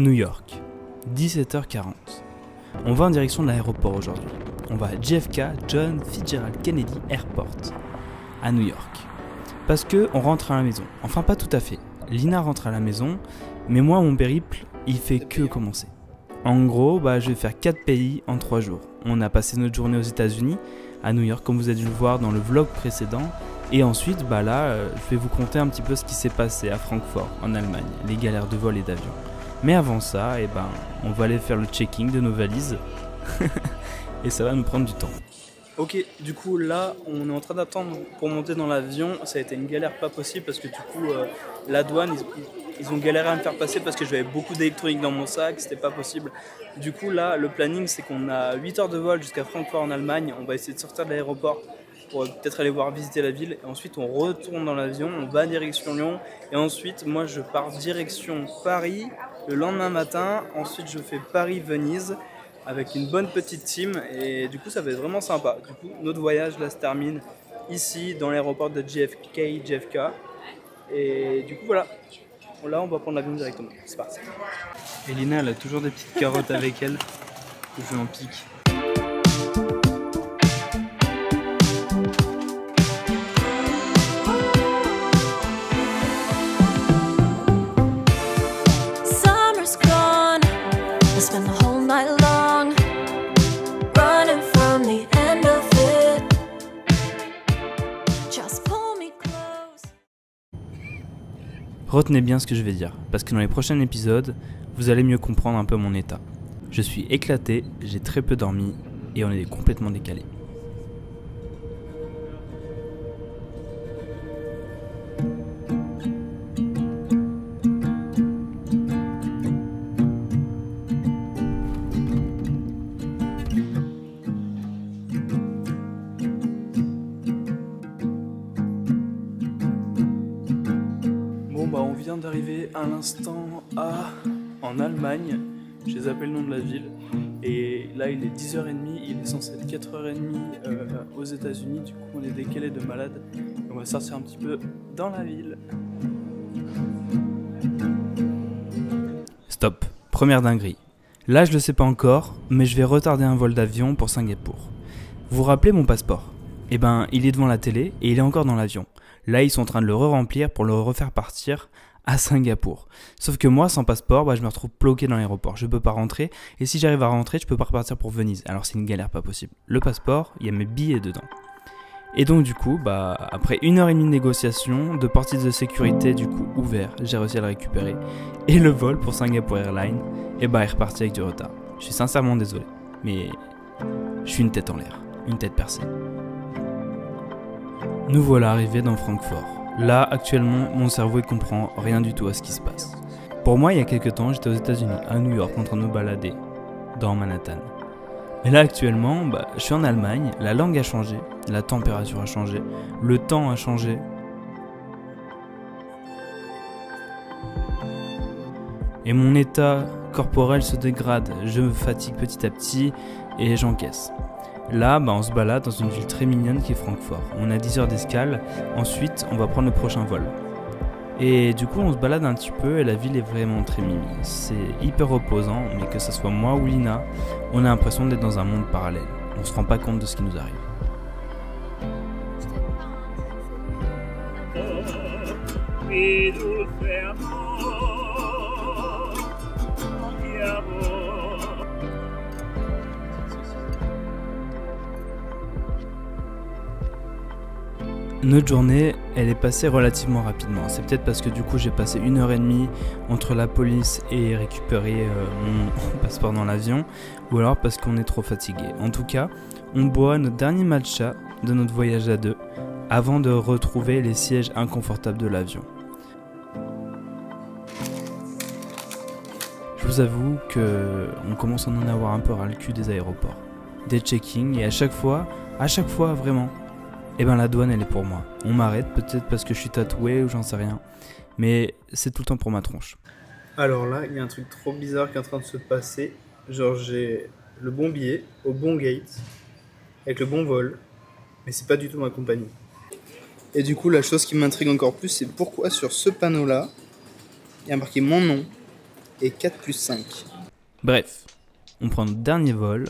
New York, 17h40. On va en direction de l'aéroport aujourd'hui. On va à JFK, John Fitzgerald Kennedy Airport, à New York. Parce que on rentre à la maison. Enfin, pas tout à fait. Lina rentre à la maison, mais moi, mon périple, il fait que commencer. En gros, je vais faire 4 pays en 3 jours. On a passé notre journée aux États-Unis, à New York, comme vous avez dû le voir dans le vlog précédent. Et ensuite, je vais vous conter un petit peu ce qui s'est passé à Francfort, en Allemagne, les galères de vol et d'avion. Mais avant ça, on va aller faire le checking de nos valises. Et ça va nous prendre du temps. Ok, du coup là, on est en train d'attendre pour monter dans l'avion. Ça a été une galère pas possible parce que du coup, la douane, ils ont galéré à me faire passer parce que j'avais beaucoup d'électronique dans mon sac, c'était pas possible. Du coup là, le planning, c'est qu'on a 8 heures de vol jusqu'à Francfort en Allemagne. On va essayer de sortir de l'aéroport pour peut-être aller voir visiter la ville. Et ensuite, on retourne dans l'avion, on va direction Lyon. Et ensuite, moi, je pars direction Paris le lendemain matin. Ensuite, je fais Paris-Venise avec une bonne petite team. Et du coup, ça va être vraiment sympa. Du coup, notre voyage, là, se termine ici, dans l'aéroport de JFK. Et du coup, voilà. Là, on va prendre l'avion directement. C'est parti. Et Lina, elle a toujours des petites carottes avec elle. Je en pique. Retenez bien ce que je vais dire, parce que dans les prochains épisodes, vous allez mieux comprendre un peu mon état. Je suis éclaté, j'ai très peu dormi, et on est complètement décalé. On vient d'arriver à l'instant en Allemagne, je les appelle le nom de la ville, et là il est 10h30, il est censé être 4h30 aux États-Unis, du coup on est décalé de malade, on va sortir un petit peu dans la ville. Stop, première dinguerie. Là je le sais pas encore, mais je vais retarder un vol d'avion pour Singapour. Vous vous rappelez mon passeport? Il est devant la télé et il est encore dans l'avion. Là, ils sont en train de le remplir pour le refaire partir à Singapour. Sauf que moi, sans passeport, je me retrouve bloqué dans l'aéroport. Je peux pas rentrer. Et si j'arrive à rentrer, je peux pas repartir pour Venise. Alors c'est une galère pas possible. Le passeport, il y a mes billets dedans. Et donc du coup, après 1h30 de négociation, de portiques de sécurité du coup ouverts, j'ai réussi à le récupérer. Et le vol pour Singapore Airlines, est reparti avec du retard. Je suis sincèrement désolé. Mais je suis une tête en l'air. Une tête percée. Nous voilà arrivés dans Francfort. Là, actuellement, mon cerveau ne comprend rien du tout à ce qui se passe. Pour moi, il y a quelques temps, j'étais aux États-Unis, à New York, en train de me balader dans Manhattan. Mais là, actuellement, je suis en Allemagne, la langue a changé, la température a changé, le temps a changé. Et mon état corporel se dégrade, je me fatigue petit à petit et j'encaisse. Là, on se balade dans une ville très mignonne qui est Francfort. On a 10 heures d'escale, ensuite on va prendre le prochain vol. Et du coup on se balade un petit peu et la ville est vraiment très mimi. C'est hyper reposant, mais que ce soit moi ou Lina, on a l'impression d'être dans un monde parallèle. On se rend pas compte de ce qui nous arrive. Notre journée, elle est passée relativement rapidement. C'est peut-être parce que du coup j'ai passé 1h30 entre la police et récupérer mon passeport dans l'avion, ou alors parce qu'on est trop fatigué. En tout cas, on boit notre dernier matcha de notre voyage à deux avant de retrouver les sièges inconfortables de l'avion. Je vous avoue qu'on commence à en avoir un peu ras le cul des aéroports, des checkings, et à chaque fois vraiment, la douane elle est pour moi. On m'arrête peut-être parce que je suis tatoué ou j'en sais rien, mais c'est tout le temps pour ma tronche. Alors là, il y a un truc trop bizarre qui est en train de se passer. Genre j'ai le bon billet, au bon gate, avec le bon vol, mais c'est pas du tout ma compagnie. Et du coup, la chose qui m'intrigue encore plus, c'est pourquoi sur ce panneau-là, il y a marqué mon nom, et 4 plus 5. Bref, on prend notre dernier vol,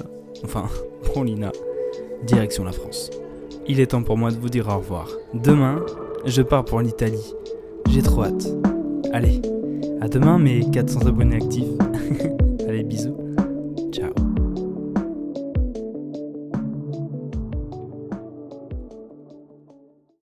enfin, pour Lina, direction la France. Il est temps pour moi de vous dire au revoir. Demain, je pars pour l'Italie. J'ai trop hâte. Allez, à demain mes 400 abonnés actifs. Allez, bisous.